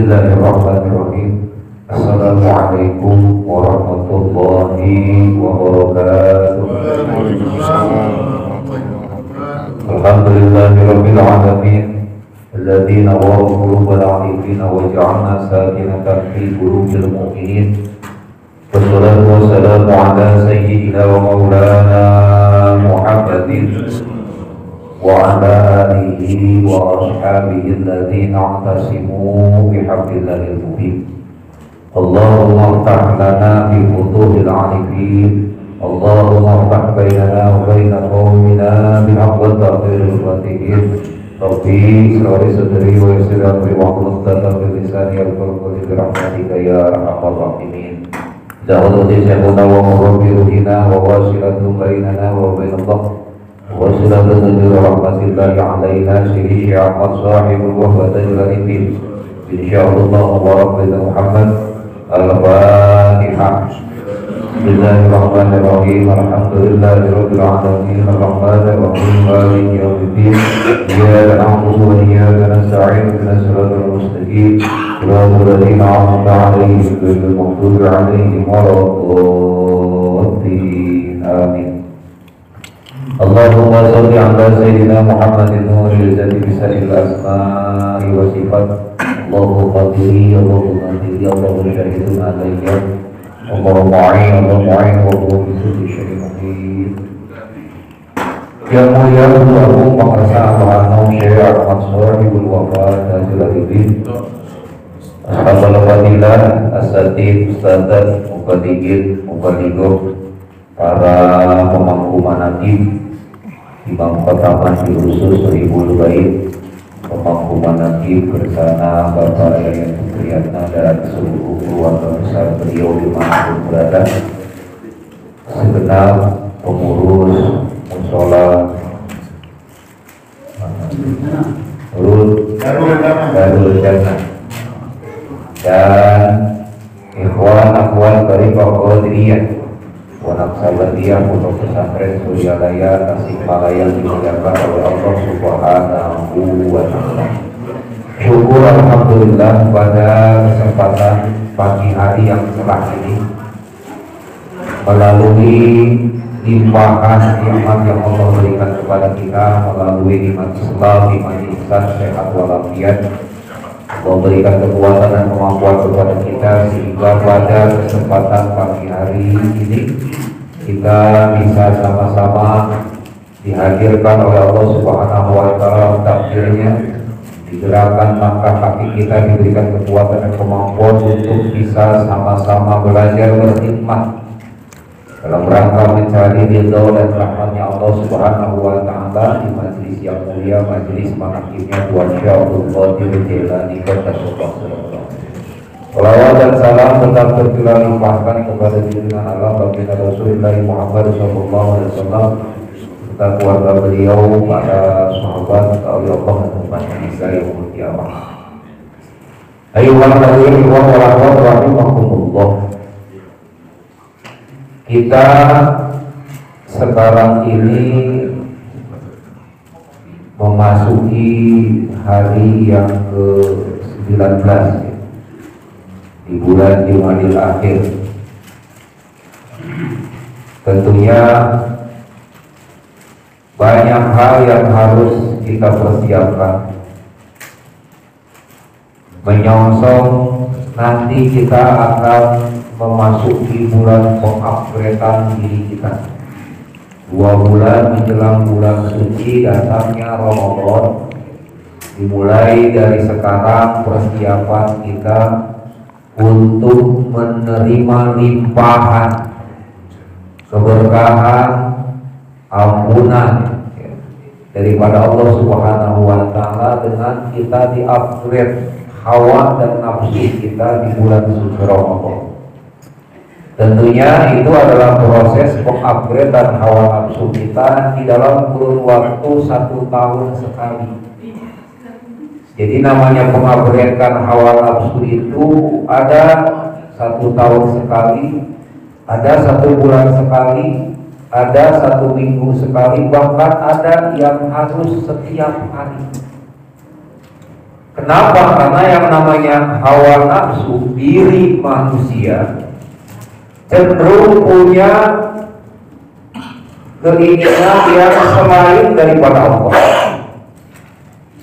Bismillahirrahmanirrahim. Assalamualaikum warahmatullahi wabarakatuh. Alhamdulillahirabbil alamin. Alladzi nawwara qulubal arifin wa ja'alna sakinatan fi qulubil mu'minin. Wassalatu wassalamu ala sayyidina wa maulana Muhammadin wa ala alihi wa ashabihi alladhina i'tasimu bihablillahil mubin. Allahumma iftah lana bi futuhil arifin. Allahumma iftah bainana wa baina qaumina bil haqqi wa tawfiqil fatihin. Rabbi israh li sadri wa yassir amri wa hlul 'uqdatam min lisani yafqahu qawli bi rahmatika ya arhamar rahimin. Da'udhu syekhuna wa murabbi ruhina wa wasilatu bainana wa bainallah وصلة برحمة الله علينا سيدي أحمد صاحب الوفاة الغريبين إن شاء الله وربنا محمد. الفاتحة. بسم الله الرحمن الرحيم. الحمد لله رب العالمين الرحمن الرحيم مالك يوم الدين إياك نعبد وإياك نستعين اهدنا الصراط المستقيم صراط الذين أنعمت عليهم غير المغضوب عليهم ولا الضالين آمين. Allahumma sholli ala sayyidina Muhammadin nuril zati bisaril asma'i wa sifat. Allahu qadiri, Allahu qadiri, Allahu syahidun alayya, Allahu ma'in, Allahu ma'in, wa huwa bikulli syai'in alim. Yang mulia Allahu Maha Esa Syekh Ahmad Shahibul Wafat Al-Jalalain. Ashabul fadilah, asatid, ustadzat, mubalighin, mubalighah, para pemangku manaqib, Imam Pertama Khusus Ribul Bait, pemangku manaqib bersama Bapak Yayan Supriyatna dan seluruh keluarga besar beliau dimanapun berada, segenap pengurus musola Darul Jannah dan ikhwan akhwat Tariqah Qadiriyah Wanaksabandia Pondok Pesantren Suryalaya Tasikmalaya dimuliakan oleh Allah Subhanahu wa Ta'ala. Syukur alhamdulillah pada kesempatan pagi hari yang cerah ini, melalui limpahan nikmat yang Allah berikan kepada kita, melalui nikmat Islam, nikmat ihsan, sehat walafiat, Allah berikan kekuatan dan kemampuan kepada kita sehingga pada kesempatan pagi hari ini kita bisa sama-sama dihadirkan oleh Allah Subhanahu wa Ta'ala. Takdirnya digerakkan langkah kaki kita, diberikan kekuatan dan kemampuan untuk bisa sama-sama belajar berkhidmat dalam rangka mencari ridho dan rahmatnya Allah Subhanahu wa Ta'ala di majelis yang mulia, majelis manaqibnya Tuan Syaikhul Qadir Jailani Qaddasallahu. Salawat dan salam tetap tercurah limpahkan kepada junjungan Allah baginda Rasulullah Muhammad sallallahu alaihi wasallam serta keluarga beliau, para sahabat oleh Allah dan umatnya hingga yaumul qiyamah. Ayyuhal hadirin wa rahimakumullah. Kita sekarang ini memasuki hari yang ke-19 di bulan Jumadil Akhir. Tentunya banyak hal yang harus kita persiapkan menyongsong nanti kita akan memasuki bulan pengupgradean diri kita. 2 bulan menjelang bulan suci datangnya Ramadan. Dimulai dari sekarang persiapan kita untuk menerima limpahan keberkahan, ampunan daripada Allah Subhanahu wa Ta'ala dengan kita di-upgrade hawa dan nafsu kita di bulan suci Ramadan. Tentunya itu adalah proses pengupgrade dan hawa nafsu kita di dalam kurun waktu 1 tahun sekali. Jadi namanya pengupgradekan hawa nafsu itu ada 1 tahun sekali, ada 1 bulan sekali, ada 1 minggu sekali, bahkan ada yang harus setiap hari. Kenapa? Karena yang namanya hawa nafsu diri manusia cenderung punya keinginan yang selain daripada Allah.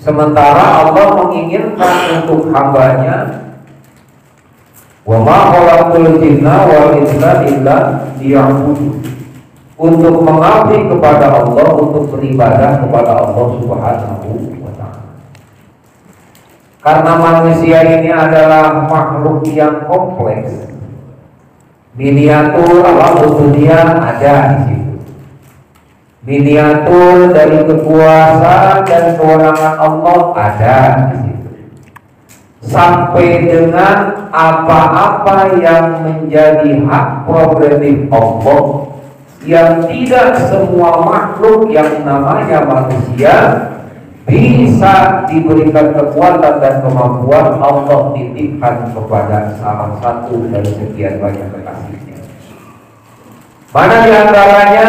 Sementara Allah menginginkan untuk hambanya, wa ma khalaqtul jinna wal insa illa liya'budun, untuk mengabdi kepada Allah, untuk beribadah kepada Allah Subhanahu wa ta'ala. Karena manusia ini adalah makhluk yang kompleks, miniatur alam dunia ada di situ. Miniatur dari kekuasaan dan kewenangan Allah ada di situ. Sampai dengan apa-apa yang menjadi hak prerogatif Allah, yang tidak semua makhluk yang namanya manusia bisa diberikan kekuatan dan kemampuan, Allah titipkan kepada salah satu dari sekian banyak kekasihnya. Mana diantaranya?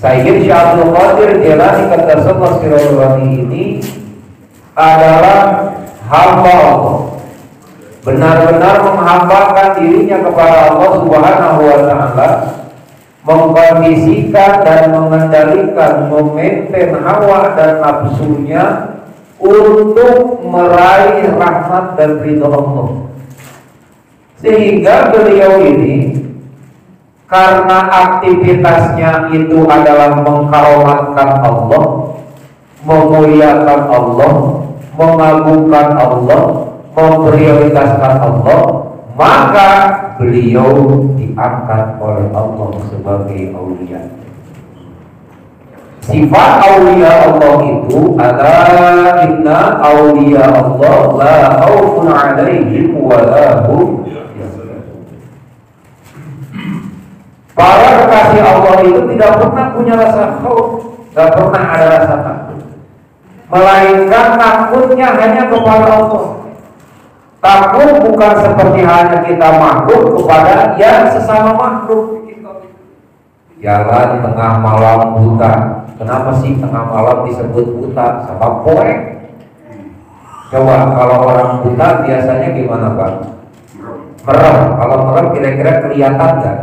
Sayyid Syekh Abdul Qadir Jilani Qaddasallahu sirruhu ini adalah hamba Allah, benar-benar menghambakan dirinya kepada Allah Subhanahu wa ta'ala, mengkondisikan dan mengendalikan, memaintain hawa dan nafsunya untuk meraih rahmat dan ridha Allah. Sehingga beliau ini karena aktivitasnya itu adalah mengkaromatkan Allah, memuliakan Allah, mengagungkan Allah, memprioritaskan Allah, maka beliau diangkat oleh Allah sebagai aulia. Sifat aulia Allah itu adalah inna aulia Allah la khaufun alaihim wa la hum yahzanun. Para kekasih Allah itu tidak pernah punya rasa khauf, tidak pernah ada rasa takut, melainkan takutnya hanya kepada Allah. Takut bukan seperti hanya kita makhluk kepada yang sesama makhluk. Jalan tengah malam buta. Kenapa sih tengah malam disebut buta? Sebab poek. Coba kalau orang buta biasanya gimana Pak? Merem. Kalau merem kira-kira kelihatan nggak?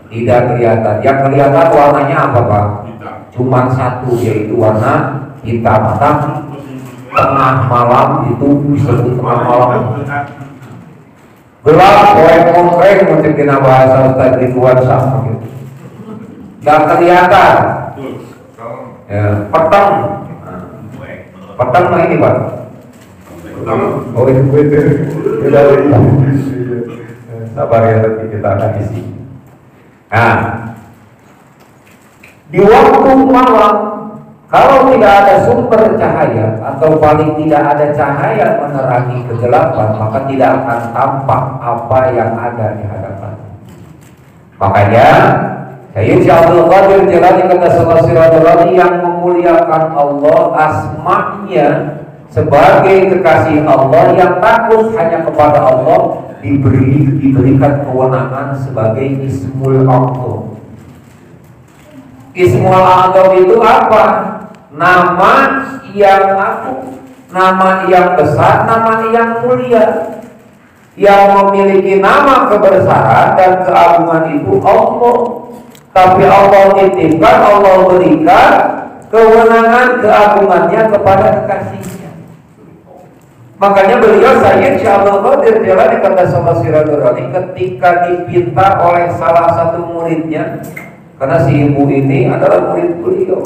Tidak kelihatan. Yang kelihatan warnanya apa Pak? Cuman satu, yaitu warna hitam. Tengah malam itu disebut tengah malam. Gelap, poek konkrek, mungkin bahasa Ustaz Ridwan sama gitu. Gak kelihatan. Ya, petang. Petang mah ini Pak. Oh itu. Sabar ya, nanti kita akan isi. Nah, di waktu malam, kalau tidak ada sumber cahaya atau paling tidak ada cahaya menerangi kegelapan, maka tidak akan tampak apa yang ada di hadapan. Makanya Sayyid Abdul Qadir Jilani Qaddasallahu sirruhu yang memuliakan Allah, asma'nya sebagai kekasih Allah yang takut hanya kepada Allah, diberikan kewenangan sebagai Ismul A'zam. Ismul A'zam itu apa? Nama yang agung, nama yang besar, nama yang mulia. Yang memiliki nama kebesaran dan keagungan itu Allah. Tapi Allah titipkan, Allah berikan kewenangan keagungannya kepada kekasihnya. Makanya beliau Sayyid Syekh Abdul Qadir Jilani Qaddasallahu sirruhu ketika dipinta oleh salah satu muridnya, karena si ibu ini adalah murid beliau,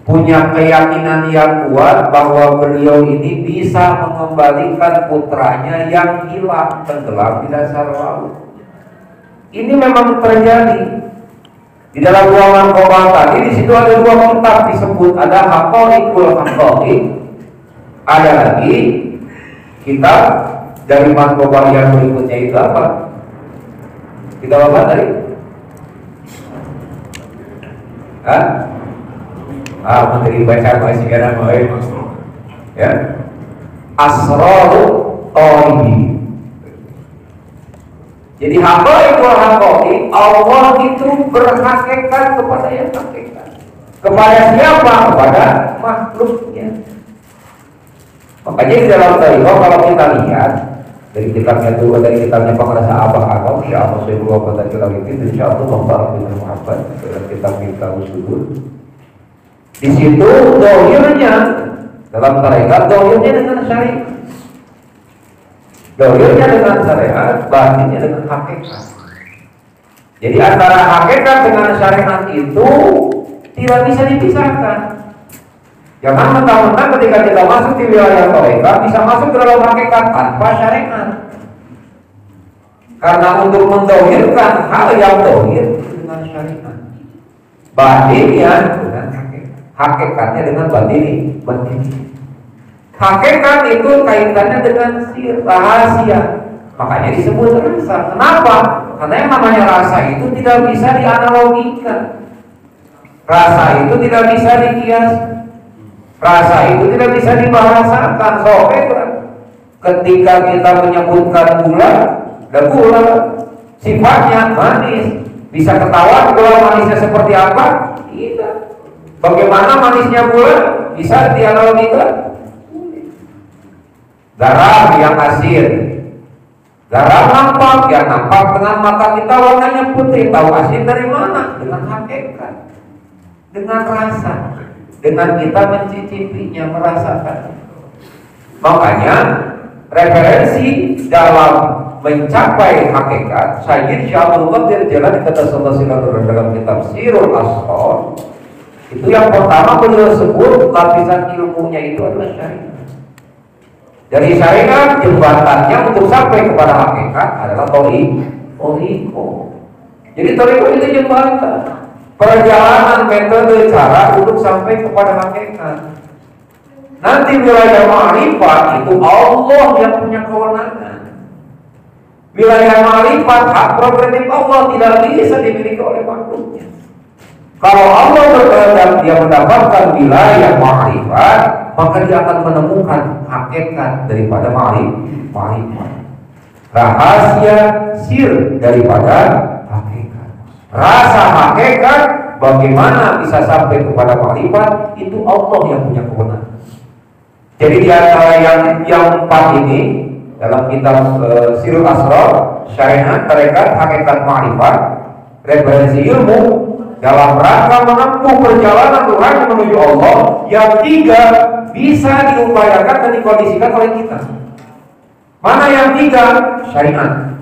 punya keyakinan yang kuat bahwa beliau ini bisa mengembalikan putranya yang hilang tenggelam di dasar laut. Ini memang terjadi. Di dalam dua manqobah tadi, di situ ada dua kitab disebut, ada Haqaiqul Haqaiq, ada lagi kitab dari manqobah yang berikutnya itu apa? Kitab apa tadi? Menteri baca masih kena ya. Asrarul Thayyibi. Jadi Haqaiqul Haqaiq, Allah itu berhakikat kepada yang hakikat. Kepada siapa? Kepada makhluknya. Makanya di dalam tariqah kalau kita lihat dari kitabnya pengerasa Abah Agam, Insya Allah saya berdoa pada kitab itu, Insya Allah membarak dengan Muhammad dalam kitab kita usul. Di situ dohirnya dalam tariqah, dohirnya dengan syariat, dohirnya dengan syariat, batinnya dengan hakikat. Jadi antara hakikat dengan syariat itu tidak bisa dipisahkan. Jangan mentang-mentang ketika kita masuk di wilayah tariqah bisa masuk ke dalam hakikat tanpa syariat. Karena untuk mendohirkan hal yang dohir dengan syariat, batinnya dengan hakikatnya dengan batin. Hakikat itu kaitannya dengan sir, rahasia. Makanya disebut rasa. Kenapa? Karena yang namanya rasa itu tidak bisa dianalogikan. Rasa itu tidak bisa dikiaskan. Rasa itu tidak bisa dibahasakan. Ketika kita menyebutkan gula, dan gula sifatnya manis, bisa ketahuan gula manisnya seperti apa? Tidak. Bagaimana manisnya gula bisa dianalogikan? Garam yang asin, garam nampak, yang nampak dengan mata kita warnanya putih. Tahu asin dari mana? Dengan hakikat, dengan rasa, dengan kita mencicipinya, merasakan. Makanya referensi dalam mencapai hakikat Sayyid Syahulullah Dirjalan kata sallallahu dalam kitab Sirul Asrar, itu yang pertama beliau sebut lapisan ilmunya itu adalah syariat. Dari syariat jembatannya untuk sampai kepada hakikat adalah toriko. Jadi toriko itu jembatan, perjalanan metode cara untuk sampai kepada hakikat. Nanti wilayah ma'rifat itu Allah yang punya kewenangan. Wilayah ma'rifat hak prerogatif Allah tidak bisa dimiliki oleh makhluknya. Kalau Allah berkehendak dia mendapatkan wilayah ma'rifat, maka dia akan menemukan hakikat daripada ma'rifat. Rahasia sir daripada hakikat. Rasa hakikat bagaimana bisa sampai kepada ma'rifat itu Allah yang punya kewenangan. Jadi di antara yang empat ini dalam kitab Sirul Asrar, syariat, tarekat, hakikat, ma'rifat, referensi ilmu dalam rangka menempuh perjalanan Tuhan menuju Allah, yang tiga bisa diupayakan dan dikondisikan oleh kita. Mana yang tiga? Syariat.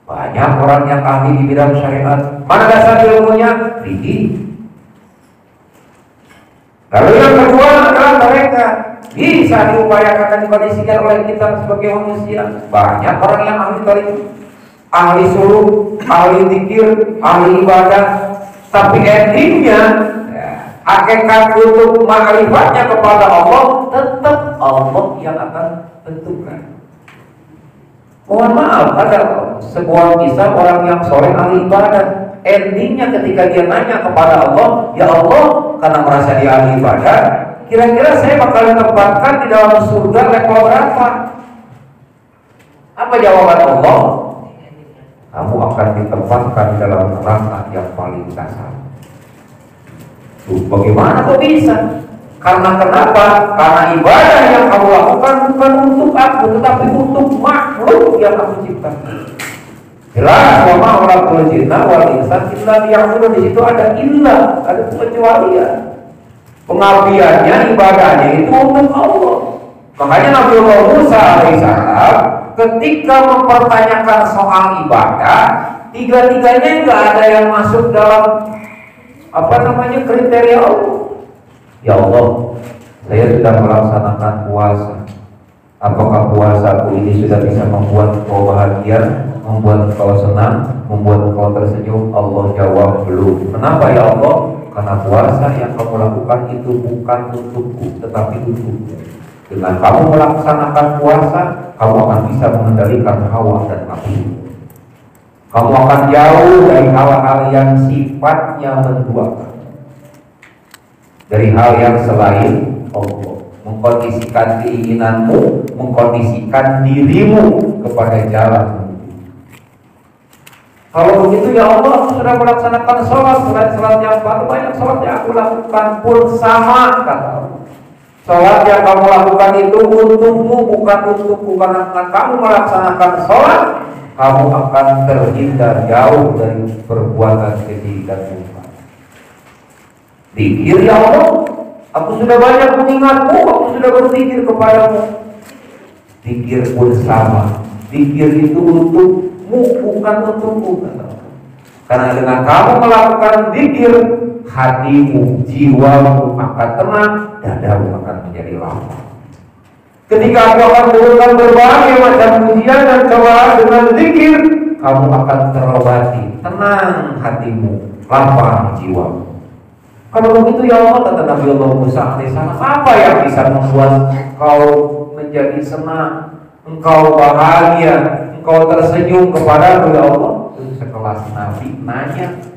Banyak orang yang ahli di bidang syariat. Mana dasar ilmunya? Fikih. Lalu yang kedua adalah mereka bisa diupayakan dan dikondisikan oleh kita sebagai manusia. Banyak orang yang ahli tarekat, ahli suluk, ahli zikir, ahli ibadah, tapi endingnya hakikat untuk ma'rifatnya kepada Allah tetap Allah yang akan tentukan. Mohon maaf, ada sebuah kisah orang yang soleh ahli ibadah, endingnya ketika dia nanya kepada Allah, ya Allah, karena merasa dia ahli ibadah, kira-kira saya bakal ditempatkan di dalam surga level berapa? Apa jawaban Allah? Kamu akan ditempatkan di dalam neraka yang paling dasar. Tuh, bagaimana kok bisa? Karena kenapa? Karena ibadah yang kamu lakukan bukan untuk aku, tetapi untuk makhluk yang aku ciptakan. Jelas, wa ma'ulakul jinna wal insan illa liya'budun. Di situ ada illa, ada pengecualian. Pengabdiannya, ibadahnya itu untuk Allah. Makanya Nabi Musa alaihissalam ketika mempertanyakan soal ibadah, tiga-tiganya nggak ada yang masuk dalam kriteria Allah. Ya Allah, saya sudah melaksanakan puasa. Apakah puasaku ini sudah bisa membuat kau bahagia, membuat kau senang, membuat kau tersenyum? Allah jawab, belum. Kenapa ya Allah? Karena puasa yang kamu lakukan itu bukan untukku, tetapi untukku. Dengan kamu melaksanakan puasa, kamu akan bisa mengendalikan hawa dan nafsu. Kamu akan jauh dari hal-hal yang sifatnya menduakan, dari hal yang selain Allah. Mengkondisikan keinginanmu, mengkondisikan dirimu kepada jalan. Kalau begitu ya Allah, aku sudah melaksanakan sholat yang baru, banyak sholat yang aku lakukan pun sama, kata Allah. Sholat yang kamu lakukan itu untukmu, bukan karena kamu melaksanakan sholat, kamu akan terhindar jauh dari perbuatan keji dan mungkar. Zikir, ya Allah, aku sudah banyak mengingatmu, aku sudah berzikir kepadamu. Zikir pun sama. Zikir itu untukmu, bukan untukku. Karena dengan kamu melakukan zikir, hatimu, jiwamu akan tenang, dadamu akan menjadi lapang. Ketika aku akan melakukan berbagai macam ujian dan cobaan dengan zikir, kamu akan terobati, tenang hatimu, lapang jiwamu. Kalau begitu ya Allah, kata Nabi Allah Musa alaihissalam, apa yang bisa membuat engkau menjadi senang, engkau bahagia, engkau tersenyum kepadamu ya Allah? Itu sekelas Nabi nanya.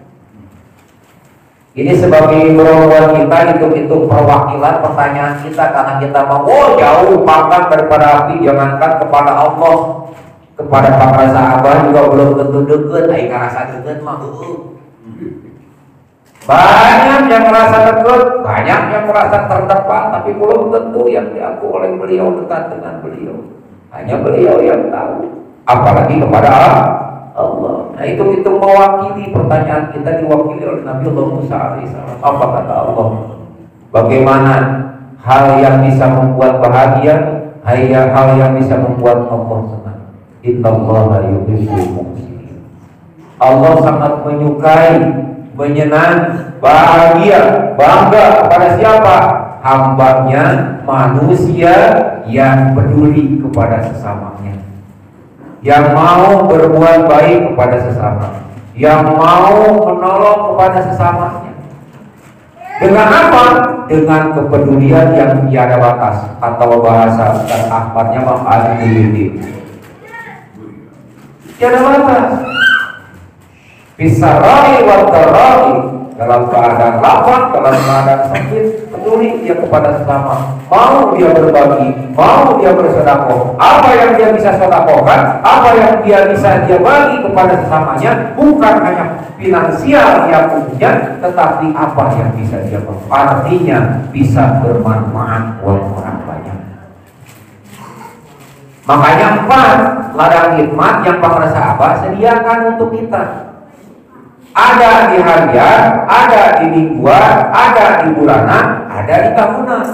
Ini sebagai perempuan kita, itu perwakilan pertanyaan kita, karena kita mau jauh pangkat daripada api, jangankan kepada Allah, kepada para sahabat juga belum tentu dekat. Ayo ngerasa dekat mah banyak yang merasa dekat, banyak yang merasa terdepan, tapi belum tentu yang diaku oleh beliau dekat dengan beliau. Hanya beliau yang tahu, apalagi kepada Allah. Nah itu mewakili pertanyaan kita, diwakili oleh Nabi Allah Musa alaihissalam. Apa kata Allah? Bagaimana hal yang bisa membuat bahagia, hal yang bisa membuat Allah senang? Innallaha yuhibbul muhsinin. Allah sangat menyukai, menyenang, bahagia, bangga kepada siapa? Hambanya, manusia yang peduli kepada sesamanya, yang mau berbuat baik kepada sesama, yang mau menolong kepada sesamanya. Dengan apa? Dengan kepedulian yang tiada batas, atau bahasa Ustaz Ahmadnya ma'adilidin, tiada batas. Bisarai wa tarai, dalam keadaan lapang, dalam keadaan sakit, peduli dia kepada sesama, mau dia berbagi, mau dia bersedekah. Apa yang dia bisa sedekahkan, apa yang dia bisa dia bagi kepada sesamanya, bukan hanya finansial yang punya, tetapi apa yang bisa dia bagi, artinya bisa bermanfaat buat orang banyak. Makanya 4 ladang hikmat yang para sahabat sediakan untuk kita. Ada di harian, ada di mingguan, ada di bulanan, ada di tahunan.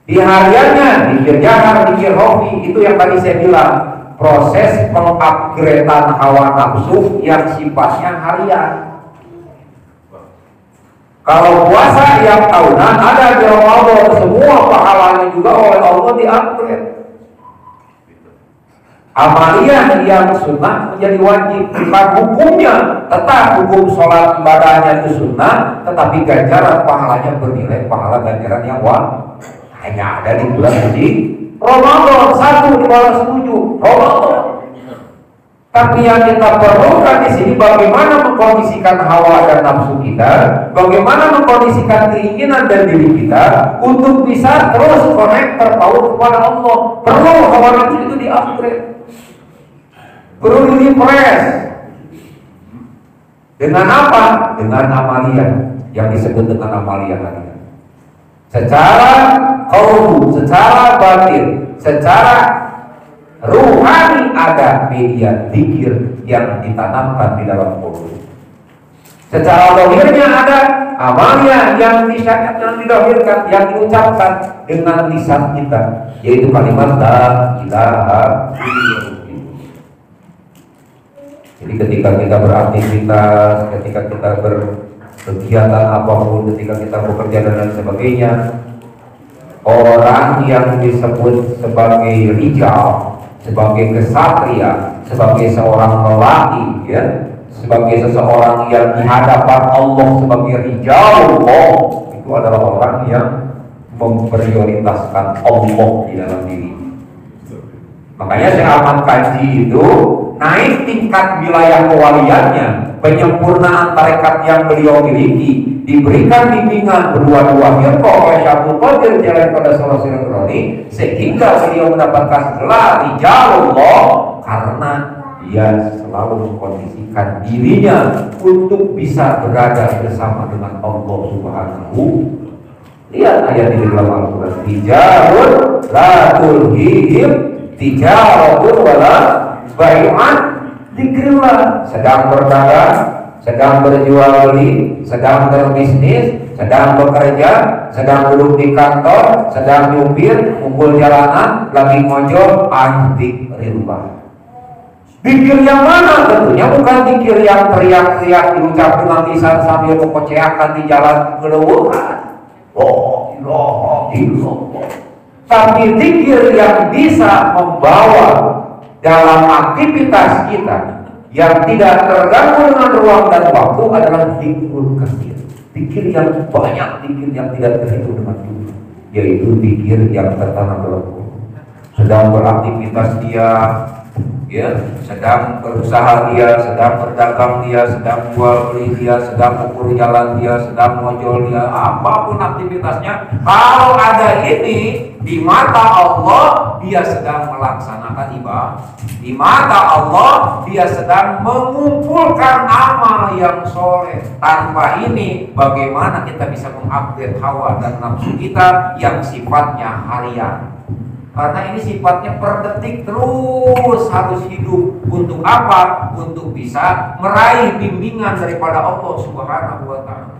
Di hariannya, di kerjaan, di hobi, itu yang tadi saya bilang, proses pengupgradean hawa nafsu yang sifatnya harian. Kalau puasa yang tahunan, ada di Ramadan, semua pahalanya juga oleh Allah di-upgrade. Amalia yang sunnah menjadi wajib, bukan hukumnya tetap hukum sholat ibadahnya itu sunnah, tetapi ganjaran pahalanya bernilai pahala ganjaran yang wajib. Hanya ada di bulan suci Ramadan, 1 di bawah 7 Ramadan. Tapi yang kita perlukan di sini bagaimana mengkondisikan hawa dan nafsu kita, bagaimana mengkondisikan keinginan dan diri kita untuk bisa terus connect terpaut kepada Allah. Perlu hawa nafsu itu di-upgrade, perlu di-refresh. Dengan apa? Dengan amalia yang disebut dengan amalia tadi. Secara qalbu, secara batin, secara ruhani ada media zikir yang ditanamkan di dalam qalbu. Secara zahirnya ada amalia yang dilahirkan, yang diucapkan dengan lisan kita, yaitu kalimat la ilaha illallah. Jadi ketika kita beraktivitas, ketika kita berkegiatan apapun, ketika kita bekerja dan lain sebagainya, orang yang disebut sebagai rijal, sebagai kesatria, sebagai seorang lelaki, ya, sebagai seseorang yang di hadapan Allah sebagai rijal, itu adalah orang yang memprioritaskan Allah di dalam diri. Makanya Syekh Ahmad Kaji itu naik tingkat wilayah kewaliannya, penyempurnaan tarekat yang beliau miliki, diberikan bimbingan berdua-dua firqah oleh Syaikhul Qadir Jalan pada Solusi Elektronik, sehingga beliau mendapatkan gelar Rijalullah karena dia selalu mengkondisikan dirinya untuk bisa berada bersama dengan Allah Subhanahu. Lihat ayat di dalam Al-Quran. Tijarun la tulhihim tijaratun wala bai'an dzikrillah. Sedang berdagang, sedang berjual beli, sedang berbisnis, sedang bekerja, sedang duduk di kantor, sedang nyupir, ngumpul jalanan, lagi ngojol, an dzikrillah. Zikir yang mana? Tentunya bukan zikir yang teriak-teriak diucapkan lisan sambil mengkoceakan di jalan kelewuhan. Oh, ilaha illallah. Tapi zikir yang bisa membawa dalam aktivitas kita yang tidak terganggu dengan ruang dan waktu adalah zikrul katsir. Zikir yang banyak, zikir yang tidak terhitung dengan jumlah, yaitu zikir yang tertanam dalam Quran. Sedang beraktivitas dia, ya, sedang berusaha dia, sedang berdagang dia, sedang jual beli dia, sedang ukur jalan dia, sedang ngojol dia, apapun aktivitasnya, kalau ada ini di mata Allah, dia sedang melaksanakan ibadah. Di mata Allah, dia sedang mengumpulkan amal yang soleh. Tanpa ini, bagaimana kita bisa mengupgrade hawa dan nafsu kita yang sifatnya harian? Karena ini sifatnya per detik terus harus hidup. Untuk apa? Untuk bisa meraih bimbingan daripada Allah Subhanahu wa ta'ala.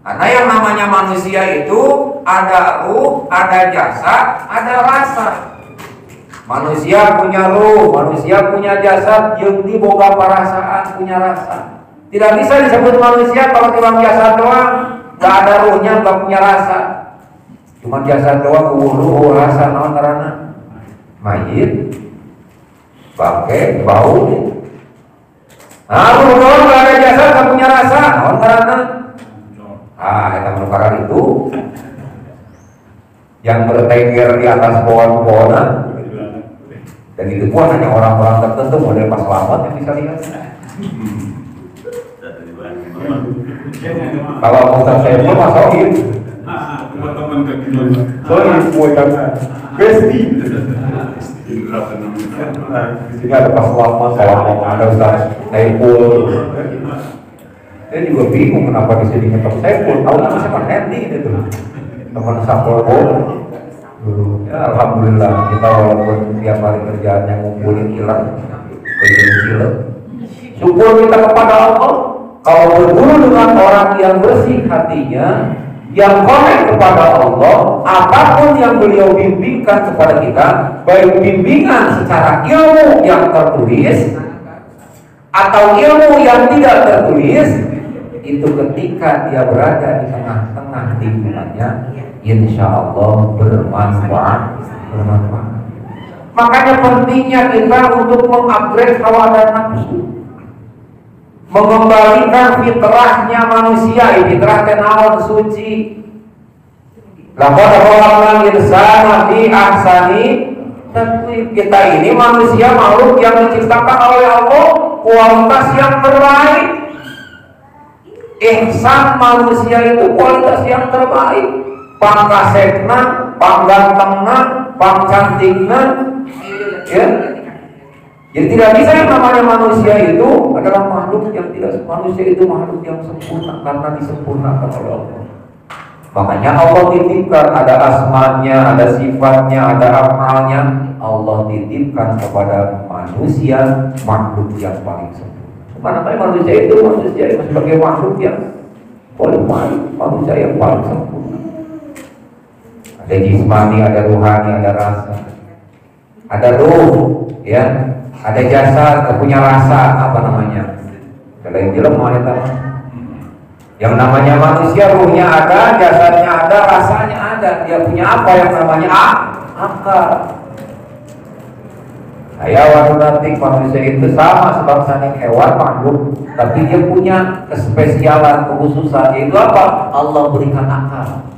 Karena yang namanya manusia itu ada ruh, ada jasad, ada rasa. Manusia punya ruh, manusia punya jasad, yang diboga perasaan, punya rasa. Tidak bisa disebut manusia kalau cuma jasad doang, nggak ada ruhnya, nggak punya rasa. Cuma jasad doang, rasa naon karena mayit, bangke, bau. Nah, ruh doang nggak ada jasad, nggak punya rasa, naon karena kita menukar itu yang bertengger di atas pohon-pohonan, dan itu pun hanya orang-orang tertentu model Pak Slamet yang bisa lihat. Kalau Ustaz Saiful masukin soalnya semua kan besti. Di sini ada Pak Slamet, ada Ustaz Saiful. Saya juga bingung kenapa di sini ketemu Saiful. Tahu nama siapa? Hendy itu teman Sapolpo dulu. Ya alhamdulillah kita walaupun tiap hari kerjaannya ngumpulin hilang kecil, syukur kita kepada Allah. Kalau berguru dengan orang yang bersih hatinya, yang connect kepada Allah, apapun yang beliau bimbingkan kepada kita, baik bimbingan secara ilmu yang tertulis atau ilmu yang tidak tertulis, itu ketika dia berada di tengah-tengah lingkungannya, insya Allah bermanfaat. Makanya pentingnya kita untuk mengupgrade hawa dan nafsu, mengembalikan fitrahnya manusia. Fitrah kenaon suci. Laqad khalaqnal insana fi ahsani taqwim. Kita ini manusia makhluk yang diciptakan oleh Allah kualitas yang terbaik. Ihsan manusia itu kualitas yang terbaik. Pangkasekna, panggantengna, pangcantikna, ya. Jadi tidak bisa yang namanya manusia itu adalah makhluk yang tidak, manusia itu makhluk yang sempurna karena disempurnakan oleh Allah. Makanya Allah titipkan, ada asmanya, ada sifatnya, ada amalnya. Allah titipkan kepada manusia makhluk yang paling sempurna. Makanya manusia itu sebagai makhluk yang paling baik, manusia yang paling sempurna. Ada jismani, ada ruhani, ada rasa, ada ruh, ya. Ada jasad, punya rasa, apa namanya? Kalau yang jelas mau ada. Yang namanya manusia, ruhnya ada, jasadnya ada, rasanya ada. Dia punya apa yang namanya akal. Hayawan nanti manusia itu sama sebangsa dengan hewan makhluk, tapi dia punya kespesialan, kekhususan, yaitu apa? Allah berikan akal.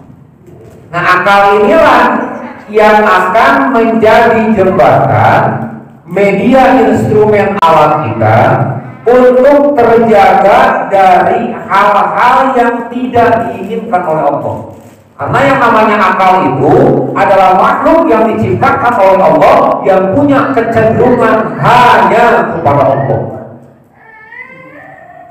Nah, akal inilah yang akan menjadi jembatan, media, instrumen, alat kita untuk terjaga dari hal-hal yang tidak diinginkan oleh Allah. Karena yang namanya akal itu adalah makhluk yang diciptakan oleh Allah yang punya kecenderungan hanya kepada Allah.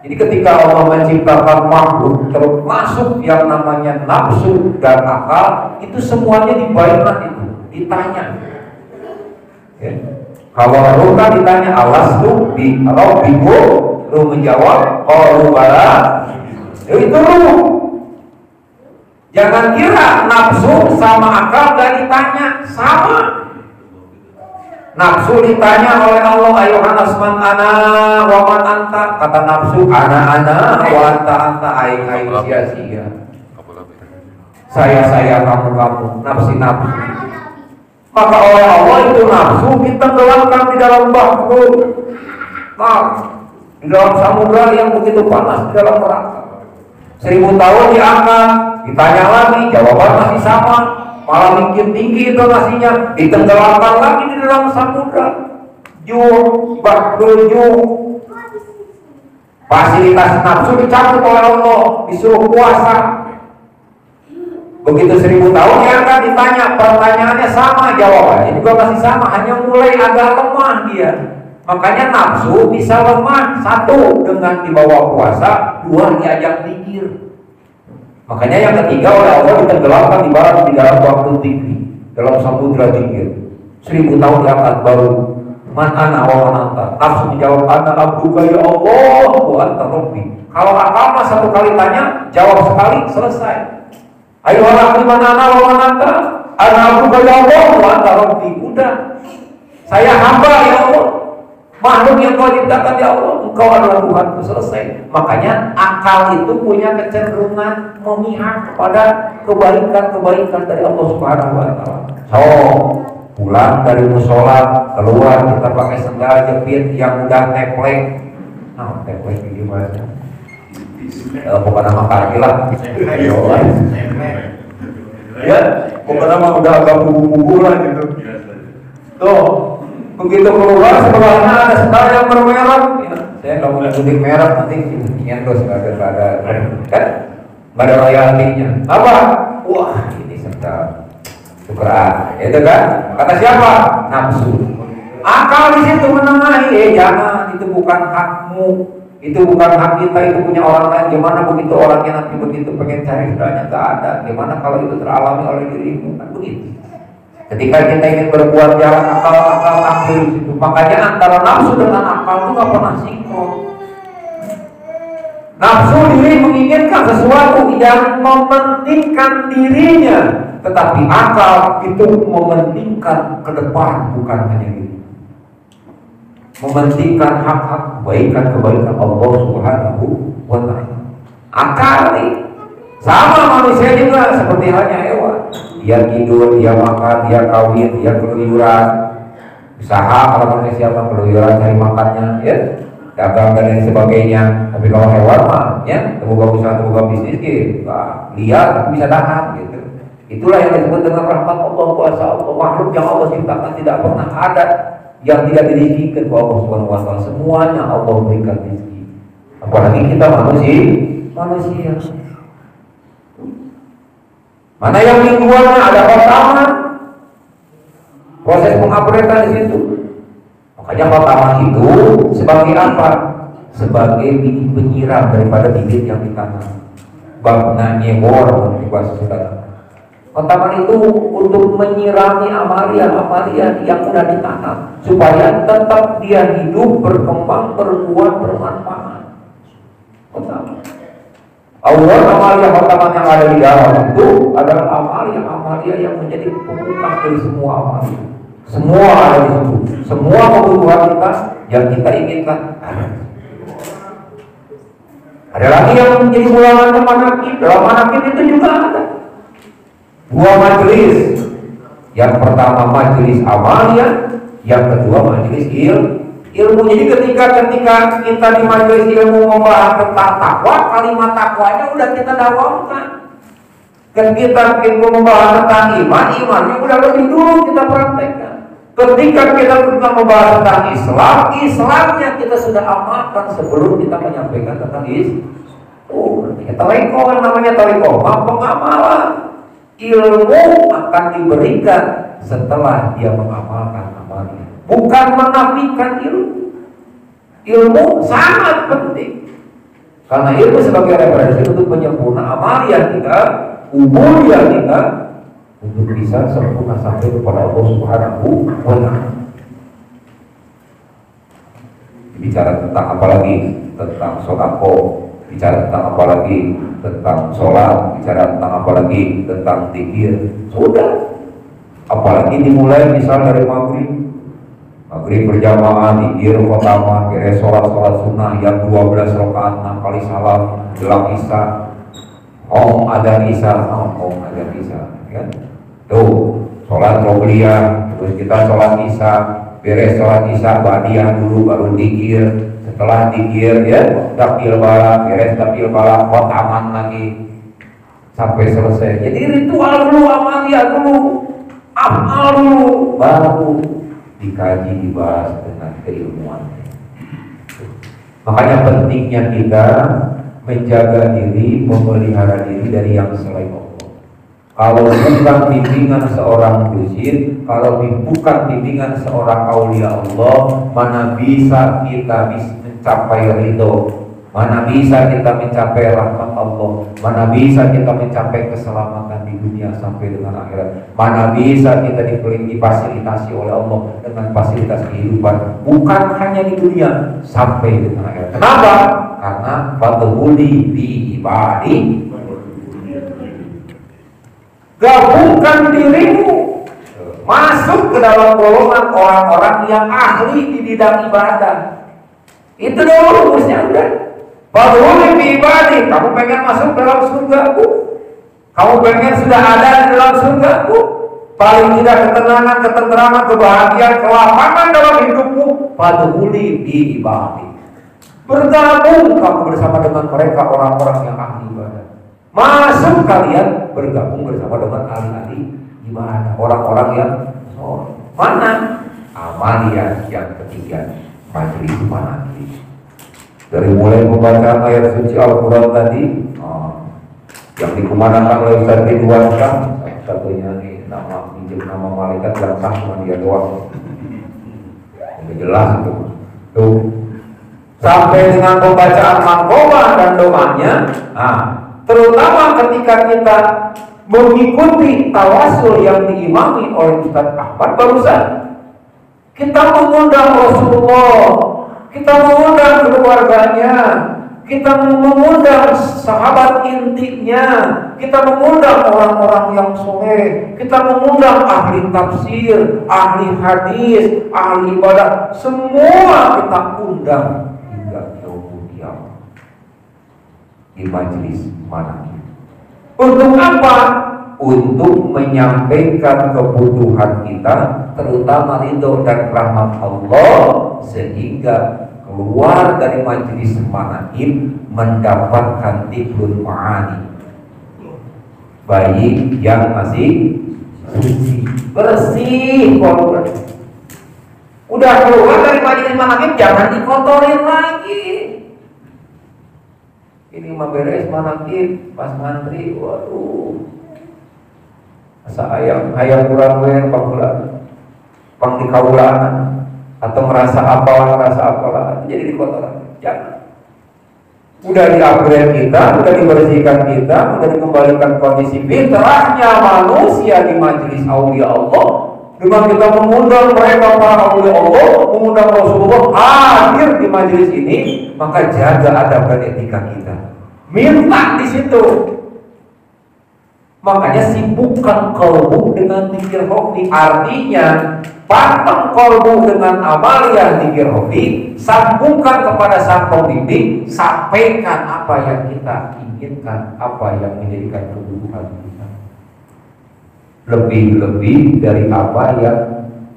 Jadi ketika Allah menciptakan makhluk termasuk yang namanya nafsu dan akal, itu semuanya dibayangkan itu, ditanya. Ya. Kalau Ruka ditanya alastu bi rabbiku, lu menjawab qalu bala. Itu lu. Jangan kira nafsu sama akal gak ditanya, sama. Nafsu ditanya oleh Allah, ayuhan asman ana wa man anta. Kata nafsu, ana wa anta aing sia-sia. Saya kamu nafsi. Maka oleh Allah itu nafsu ditenggelamkan di dalam bahru. Nah, di dalam samudra yang begitu panas, di dalam neraka. 1000 tahun diangkat, ditanya lagi, jawaban masih sama. Malah makin tinggi itu nasinya, ditenggelamkan lagi di dalam samudra. Fasilitas nafsu dicabut oleh Allah, disuruh puasa. Begitu 1000 tahun ya kan ditanya, pertanyaannya sama, jawabannya juga masih sama, hanya mulai agak lemah dia. Makanya nafsu bisa lemah, satu dengan dibawa puasa, dua diajak pikir. Makanya yang ketiga oleh Allah ditenggelamkan di dalam waktu tinggi, dalam samudra tinggi. 1000 tahun diangkat baru. Man ana wa man anta. Nafsu menjawab ana abduka ya Allah wa anta rabbi. Kalau akal mah satu kali tanya, jawab sekali, selesai. Ayo orang man ana wa man anta. Ana abduka ya Allah wa anta rabbi. Udah. Saya hamba ya Allah. Makhluk yang kau ciptakan ya Allah, engkau adalah Tuhanku, selesai. Makanya akal itu punya kecenderungan memihak kepada kebaikan dari Allah Subhanahu wa taala. So, pulang dari musola, keluar kita pakai sendal jepit yang udah teplek. Nah, teplek ini bahasa. Bukan nama kaki lah. Ya, bukan nama udah agak bubu-bubu lah gitu. Tuh. Begitu keluar sebelahnya ada sendal yang bermerek. Ya, saya nggak mau nyebutin merek, nanti ingin terus nggak ada kan nggak ada royaltinya. Apa? Wah ini sendal tukeran, itu kan? Kata siapa? Nafsu. Akal di situ menengahi. Jangan, itu bukan hakmu, itu bukan hak kita, itu punya orang lain. Gimana begitu orangnya nanti begitu pengen cari sendalnya nggak ada? Gimana kalau itu teralami oleh dirimu? Kan begitu. Ketika kita ingin berbuat jalan akal tampil di situ. Makanya antara nafsu dengan akal itu nggak pernah sinkron. Nafsu diri menginginkan sesuatu yang mementingkan dirinya, tetapi akal itu mementingkan ke depan, bukan hanya diri. Mementingkan hak-hak kebaikan Allah Subhanahu wa taala. Akal nih sama manusia juga seperti halnya hewan. Dia tidur, dia makan, dia kawin, dia keluyuran, usaha kalau manusia siapa keluyuran cari makannya, ya, dagang dan lain sebagainya. Tapi kalau hewan mah, ya, terbuka usaha, terbuka bisnis, gitu, liar tapi bisa tahan, gitu. Itulah yang disebut dengan rahmat Allah, kuasa Allah. Makhluk yang Allah ciptakan tidak pernah ada yang tidak dirizkikan ke Allah Subhanahu wa taala. Semuanya Allah berikan rezeki. Apalagi kita manusia. Mana yang lingkungannya ada pertama, proses pengupgradean di situ. Makanya pertama itu sebagai apa? Sebagai bibit penyiram daripada bibit yang ditanam. Babna nyewor di bahasa Sunda. Pertama itu untuk menyirami amalia yang sudah ditanam supaya tetap dia hidup, berkembang, berbuah, bermanfaat. Pertama. Awal amalia pertama yang ada di dalam itu adalah amalia yang menjadi pembuka dari semua amalia. Semua ada di situ. Semua kebutuhan kita yang kita inginkan ada. Ada lagi yang menjadi bulangannya manakib. Dalam manakib itu juga ada 2 majelis. Yang pertama majelis amalia, yang kedua majelis ilmu. Jadi ketika kita di majelis ilmu membahas tentang takwa, kalimat takwanya udah kita dakwahkan. Ketika kita membahas tentang imannya udah lebih dulu kita praktekkan. Ketika kita membahas tentang Islamnya kita sudah amalkan sebelum kita menyampaikan tentang Tarekoh kan namanya tarekoh, pengamalan. Ilmu akan diberikan setelah dia mengamalkan amalnya. Bukan menafikan ilmu. Ilmu sangat penting. Karena ilmu sebagai referensi untuk penyempurna amalia kita, ubudiyah kita, untuk bisa sempurna sampai kepada Allah Subhanahu wa Ta'ala. Bicara tentang apa lagi? Tentang sedekah. Bicara tentang apa lagi? Tentang sholat. Bicara tentang apa lagi? Tentang zikir. Sudah. Apalagi dimulai misal dari maghrib berjamaah, zikir pertama, beres sholat sunnah yang 12 rakaat 6 kali salam, jelang isya, ada isya, kan? Tuh, sholat qobliyah, terus kita sholat isya, beres sholat isya, ba'diyah dulu baru zikir, setelah zikir ya, takbir bala, beres takbir bala, khotaman lagi sampai selesai. Jadi ritual dulu, amaliyah dulu, amal dulu, baru dikaji, dibahas dengan keilmuan. Makanya pentingnya kita menjaga diri, memelihara diri dari yang selain Allah. Kalau bukan bimbingan seorang mursyid, kalau bukan bimbingan seorang aulia Allah, mana bisa kita mencapai ridho, mana bisa kita mencapai rahmat Allah, mana bisa kita mencapai keselamatan di dunia sampai dengan akhirat, mana bisa kita difasilitasi oleh Allah dengan fasilitas kehidupan bukan hanya di dunia sampai dengan akhirat. Kenapa? Karena fadhuli bi ibadi, gabungkan dirimu masuk ke dalam golongan orang-orang yang ahli di bidang ibadah. Itu dulu rumusnya udah. Fadhuli bi ibadi, kamu pengen masuk dalam surgaku, kamu pengen sudah ada di dalam surgaku, paling tidak ketenangan, ketenteraman, kebahagiaan, kelapangan dalam hidupmu. Fadhuli bi ibadi, bergabung kamu bersama dengan mereka orang-orang yang ahli ibadah. Masuk kalian bergabung bersama dengan ahli-ahli ibadah, orang-orang yang mana? Amalia yang ketiga, majelis manaqib. Dari mulai membaca ayat suci Al-Quran tadi, yang dikumandangkan oleh Ustaz Ridwan Syah, satunya nih nama malaikat yang sah cuma dia doang. Ini jelas itu. Tuh. Sampai dengan pembacaan mangkobah dan doanya, terutama ketika kita mengikuti tawasul yang diimami oleh Ustaz Ahmad barusan, kita mengundang Rasulullah, kita mengundang keluarganya, kita mengundang sahabat intinya, kita mengundang orang-orang yang soleh, kita mengundang ahli tafsir, ahli hadis, ahli ibadah, semua kita undang hingga yaumul qiyamah di majelis manaqib. Untuk apa? Untuk menyampaikan kebutuhan kita, terutama ridho dan rahmat Allah, sehingga keluar dari majelis manaqib mendapatkan tibrul ma'ani, baik yang masih suci, bersih, kotor. Udah keluar dari majelis manaqib jangan dikotorin lagi. Ini mah beres manaqib pas ngantri, waduh, asa ayam kurang wer pang dikaulaan atau merasa apalah jadi dikotoran. Jangan. Udah di-upgrade kita, udah dibersihkan kita, udah dikembalikan kondisi fitrahnya manusia di majelis aulia Allah. Dengan kita mengundang mereka para aulia Allah, mengundang Rasulullah hadir di majelis ini, maka jaga adab dan etika kita. Minta di situ. Makanya sibukkan kalbu dengan zikir hobi. Artinya patang kalbu dengan amalia zikir hobi, sambungkan kepada sang pembimbing, sampaikan apa yang kita inginkan, apa yang menjadikan kebutuhan kita, lebih-lebih dari apa yang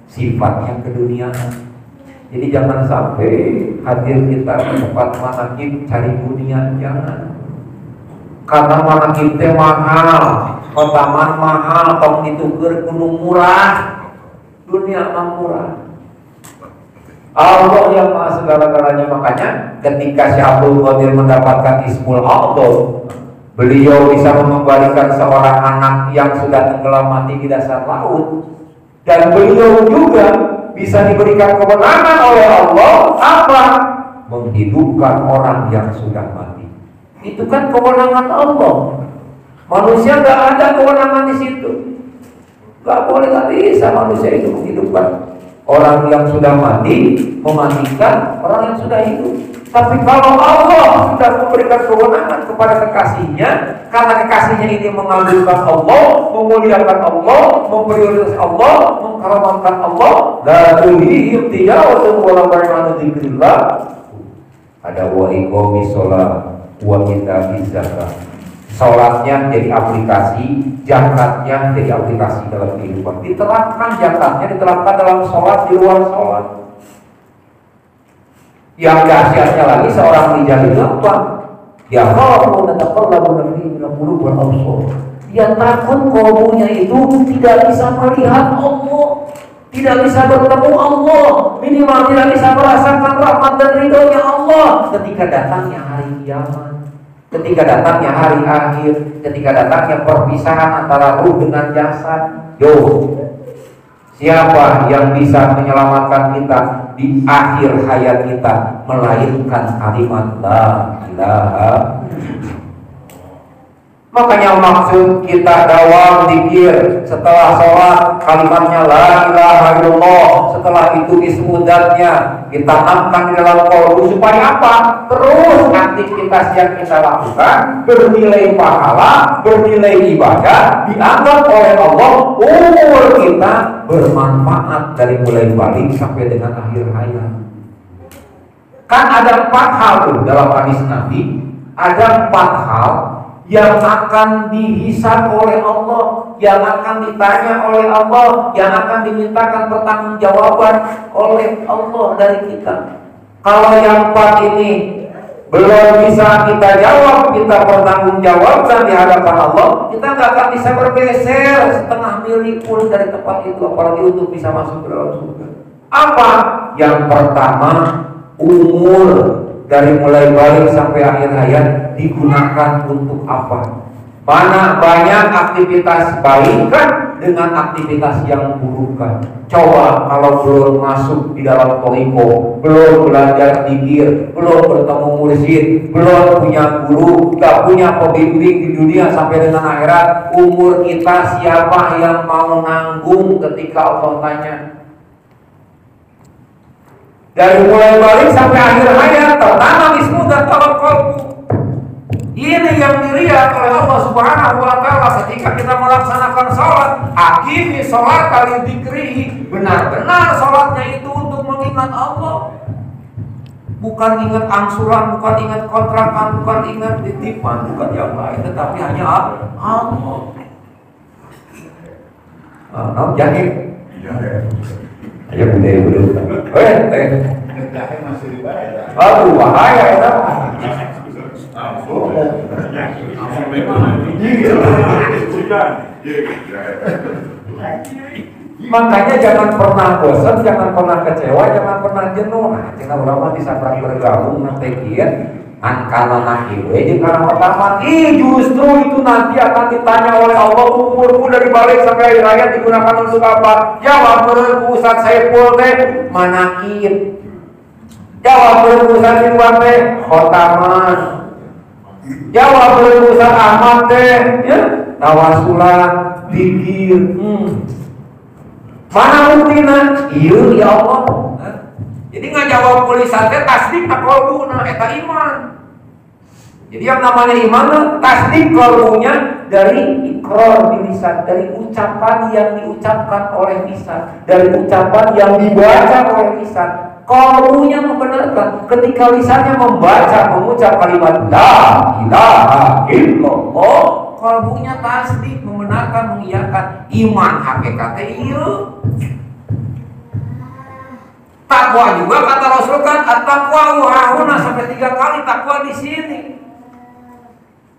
sifatnya keduniaan. Jadi jangan sampai hadir kita ke tempat manaqib cari dunia, jangan. Karena manaqib teh mahal, khotaman mahal, tong dituker gunung murah, dunia mah murah. Allah yang maha segala-galanya. Makanya ketika Syekh Abdul Qadir mendapatkan Ismul A'dham, beliau bisa mengembalikan seorang anak yang sudah tenggelam mati di dasar laut, dan beliau juga bisa diberikan kemenangan oleh Allah apa? Menghidupkan orang yang sudah mati. Itu kan kewenangan Allah. Manusia nggak ada kewenangan di situ. Nggak boleh, nggak bisa manusia itu menghidupkan orang yang sudah mati, mematikan orang yang sudah hidup. Tapi kalau Allah sudah memberikan kewenangan kepada kekasihnya, karena kekasihnya ini mengagungkan Allah, memuliakan Allah, memprioritaskan Allah, mengkaramatkan Allah, la tulihim tijaratun wala bai'un dzikrillah. Ada wa iqamis shalah wa ita'iz zakat. Salatnya jadi aplikasi, zakatnya jadi aplikasi dalam kehidupan. Diterapkan zakatnya, diterapkan dalam sholat, di luar sholat. Yang dahsyatnya lagi seorang rijal itu apa? Ya khafu nataqallabu fi al-qulub wal absar. Dia takut kalbunya itu tidak bisa melihat Allah, tidak bisa bertemu Allah, minimal tidak bisa merasakan rahmat dan ridhonya Allah ketika datangnya hari kiamat. Ketika datangnya hari akhir, ketika datangnya perpisahan antara ruh dengan jasad. Siapa yang bisa menyelamatkan kita di akhir hayat kita melainkan kalimat la ilaha. Makanya maksud kita dawam zikir setelah sholat, kalimatnya la ilaha illallah. Setelah itu ismudatnya ditanamkan di dalam qalbu supaya apa? Terus aktivitas yang kita lakukan bernilai pahala, bernilai ibadah, dianggap oleh Allah umur kita bermanfaat dari mulai balik sampai dengan akhir hayat. Kan ada 4 hal tuh dalam hadis Nabi, ada 4 hal yang akan dihisab oleh Allah, yang akan ditanya oleh Allah, yang akan dimintakan pertanggungjawaban oleh Allah dari kita. Kalau yang 4 ini belum bisa kita jawab, kita pertanggungjawabkan di hadapan Allah, kita nggak akan bisa bergeser setengah mili pun dari tempat itu, apalagi untuk bisa masuk ke dalam surga. Apa? Yang pertama, umur. Dari mulai balik sampai akhir hayat digunakan untuk apa? Mana banyak aktivitas baik kan dengan aktivitas yang buruk kan. Coba kalau belum masuk di dalam toriko, belum belajar zikir, belum bertemu mursyid, belum punya guru, gak punya pembimbing di dunia sampai dengan akhirat, umur kita siapa yang mau nanggung ketika Allah tanya? Dari mulai balik sampai akhir hayat tertanam ismu dan tawakkalku. Ini yang dilihat oleh Allah Subhanahu wa taala ketika kita melaksanakan salat. Aqimi sholata li dzikrihi. Benar-benar salatnya itu untuk mengingat Allah. Bukan ingat angsuran, bukan ingat kontrakan, bukan ingat titipan, bukan yang lain, tetapi hanya Allah. Jadi ayo budaya dulu. Jahe masih dibayar. Aduh, bahaya ya. Makanya jangan pernah bosan, jangan pernah kecewa, jangan pernah jenuh. Nah, cina ulama bisa bergabung nanti kieu angkana nakiwe jeung kana pertama. Justru itu nanti akan ditanya oleh Allah, umurmu dari balik sampai akhir hayat digunakan untuk apa? Jawab Ustaz Saiful teh manakib. Jawab Ustaz Ridwan teh khotaman. Jawab Ustaz Ahmad teh ya tawasulan, zikir. Mana buktina? Iya ya Allah. Jadi ngajawab tulisan teh tasdik qalbuna eta iman. Jadi yang namanya iman tasdik qalbunya dari ikrar di lisan, dari ucapan yang diucapkan oleh lisan, dari ucapan yang dibaca oleh lisan. Qalbunya membenarkan ketika lisannya membaca mengucap kalimat la ilaha illallah, qalbunya tasdik membenarkan mengiyakan iman hakikatnya iya. Takwa juga kata Rasul kan at-taqwa wahuna sampai 3 kali takwa di sini.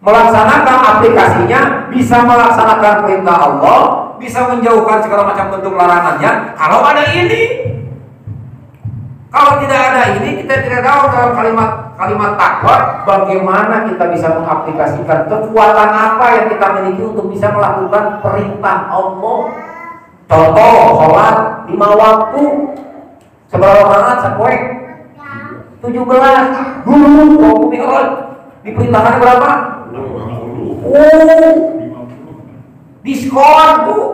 Melaksanakan aplikasinya bisa melaksanakan perintah Allah, bisa menjauhkan segala macam bentuk larangannya kalau ada ini. Kalau tidak ada ini, kita tidak tahu dalam kalimat takwa bagaimana kita bisa mengaplikasikan kekuatan apa yang kita miliki untuk bisa melakukan perintah Allah. Contoh sholat 5 waktu. Seberapa banget sepoe? 17 dulu waktu mi'raj. Diperintahkan berapa? Oh, diskon tuh.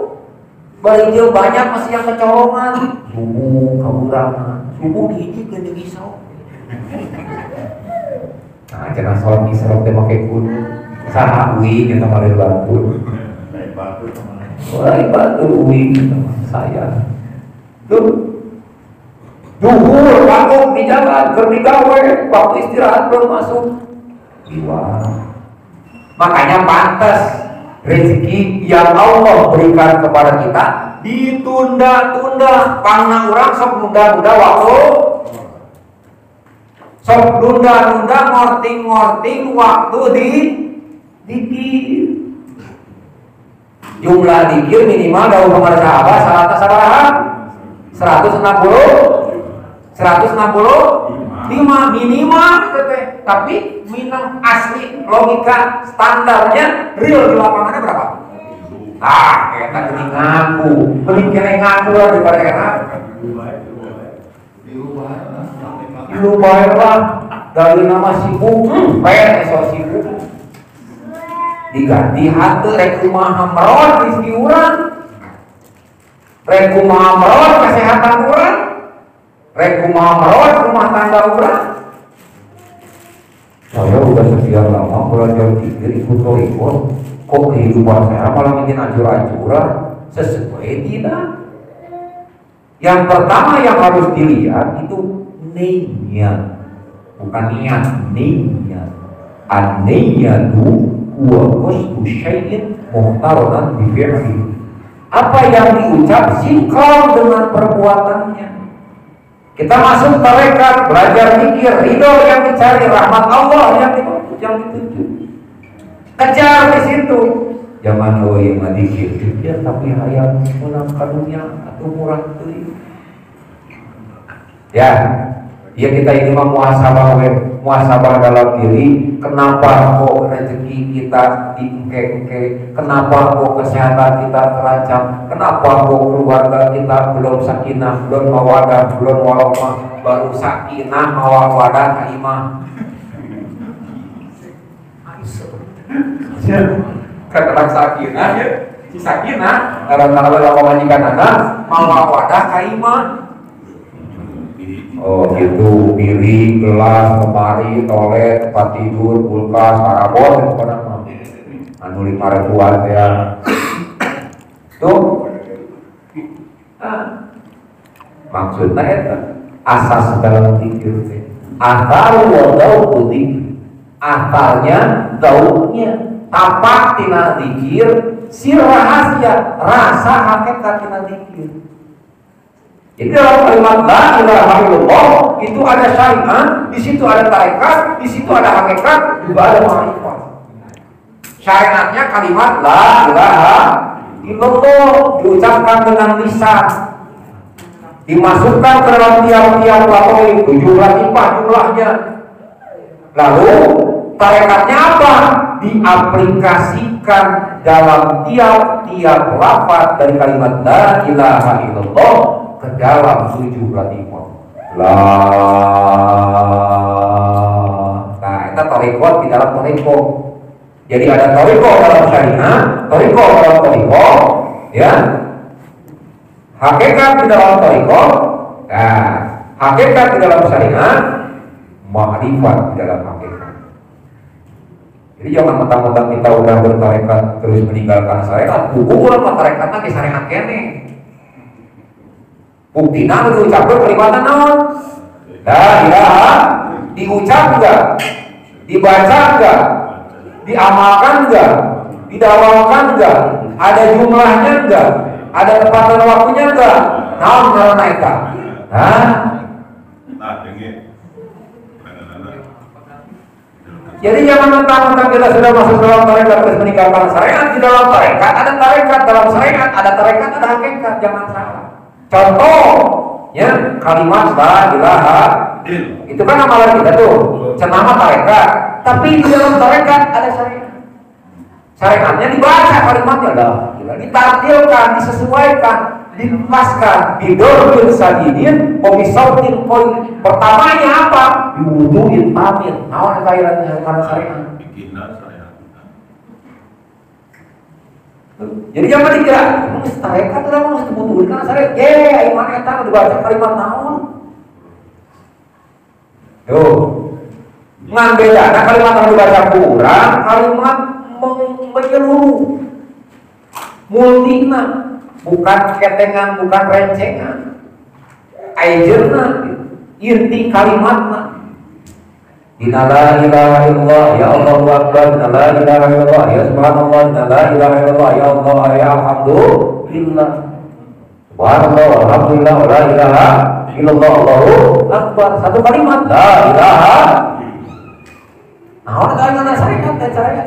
Baligil banyak masih yang kecolongan. Subuh kaburangan, subuh hiji ke isau. Nah, jangan sholat isra teh make kudu. Saha uwi kita mari bantu. Mulai bantu uwi saya. Tuh. Duhur waktu di jalan berdigawe, waktu istirahat belum masuk. Iwa. Makanya pantas rezeki yang Allah berikan kepada kita ditunda-tunda. Pangna urang sok nunda-nunda waktu, sok nunda-nunda ngorting-ngorting waktu di dikir. Jumlah dikir minimal daun kepada sahabat salata sabaraha 165 minimal gitu. Tapi minum asli logika standarnya real di lapangannya berapa? Kita jadi ngaku, mending kena ngaku lah daripada kena diubah lah dari nama sibuk, esok sibuk diganti hati rek kumaha merot rezeki urang, rek kumaha merot kesehatan urang, rek kumaha merot rumah tangga urang. Saya udah sekian lama belajar pikir ikut torikon, kok kehidupan saya malah bikin ancur-ancuran, sesuai tidak? Yang pertama yang harus dilihat itu niat, bukan niat, niat. An-niyatu huwa qasdu syai'in muhtaronan bi fi'li. Apa yang diucap sinkron dengan perbuatannya. Kita masuk tarekat, belajar mikir, ridho yang dicari, rahmat Allah yang dituju. Kejar di situ. Jangan yang dikir ya, tapi hayang menang kadunya atau murah teuing. Ya kita ini mah muhasabah dalam diri. Kenapa kok rezeki kita diengke-engke? Kenapa kok kesehatan kita terancam? Kenapa kok keluarga kita belum sakinah, belum mawadah, belum warahmah, baru sakinah, mawadah, kaimah? Keterang sakinah ya, si sakinah karena lawan majikan anak, mawadah, kaimah. Oh gitu, piring, gelas, lemari, toilet, tempat tidur, kulkas, parabot, anu 5.000-an ya. Tuh, maksudnya itu asas dalam zikir. Asal wadau putih, asalnya daunnya tapak tina zikir, si rahasia, rasa hakikat tina zikir. Jadi dalam kalimat la ilaha illallah itu ada syariat, di situ ada tarekat, di situ ada hakikat, juga ada ma'rifat. Syariatnya kalimat la ilaha illallah diucapkan dengan lisan, dimasukkan ke dalam tiap-tiap lafaz 74 jumlahnya. Lalu tarekatnya apa? Diaplikasikan dalam tiap-tiap lafaz dari kalimat la ilaha illallah ke dalam 7 latifah. Nah, itu torikot di dalam torikot. Jadi ada torikot dalam syariat, torikot dalam torikot, ya. Hakikat di dalam torikot, nah, hakikat di dalam syariat, ma'rifat di dalam hakikat. Jadi jangan mentang-mentang kita udah bertarekat terus meninggalkan syariat, buku orang tarekatnya ke syariat kene. Buktina diucapkan kelimatan naon? La ilaha diucap enggak? Dibaca enggak? Diamalkan enggak? Didawamkan enggak? Ada jumlahnya enggak? Ada tepatan waktunya enggak? Naon karena eta? Jadi jangan mentang-mentang kita sudah masuk dalam tarekat terus meninggalkan syariat. Di dalam tarekat ada tarekat, dalam syariat ada tarekat, ada hakikat, jangan salah. Contoh ya kalimat la ilaha itu kan amalan kita tuh cenama tarekat, tapi di dalam tarekat ada syariat. Syariatnya dibaca kalimatnya lah, ditartilkan, disesuaikan, dilepaskan, didorbil sadidin, komisautin poin. Pertamanya apa? Diwuduin pamit. Naon kairannya kana syariat? Jadi jangan dikira, mesti tarekat orang mesti butuhin karena syariat. Iman eta dibaca kalimat naon. Yo, ngan beda. Nah kalimat yang dibaca kurang, kalimat menyeluruh, multina, bukan ketengan, bukan rencengan. Ajarna, inti kalimatna. Inna la ilaha illallah ya Allahu akbar, inna la ilaha illallah ya subhanallah, inna la ilaha illallah ya Allah ya alhamdulillah. Subhanallah walhamdulillah wa la ilaha illallah Allahu akbar. Satu kalimat la ilaha. Nah, orang kalimat syariat dan syariat.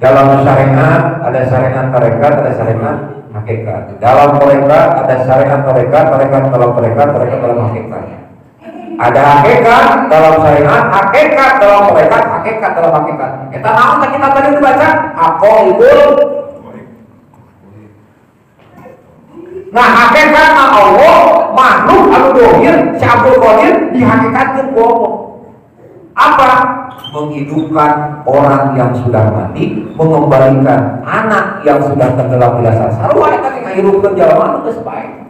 Dalam syariat ada syariat tarekat, ada syariat hakikat. Dalam tarekat ada syariat tarekat, tarekat dalam tarekat, tarekat dalam hakikat. Ada hakikat dalam syariat, hakikat dalam tarekat, hakikat dalam hakikat. Kita naon kita tadi dibaca aqaidul. Nah, hakikat Allah makhluk anu dohir si Abdul Qadir dihakikatkeun ku Allah. Apa? Menghidupkan orang yang sudah mati, mengembalikan anak yang sudah tenggelam di dasar sarua eta teh ngahirupkeun jalma anu geus bae.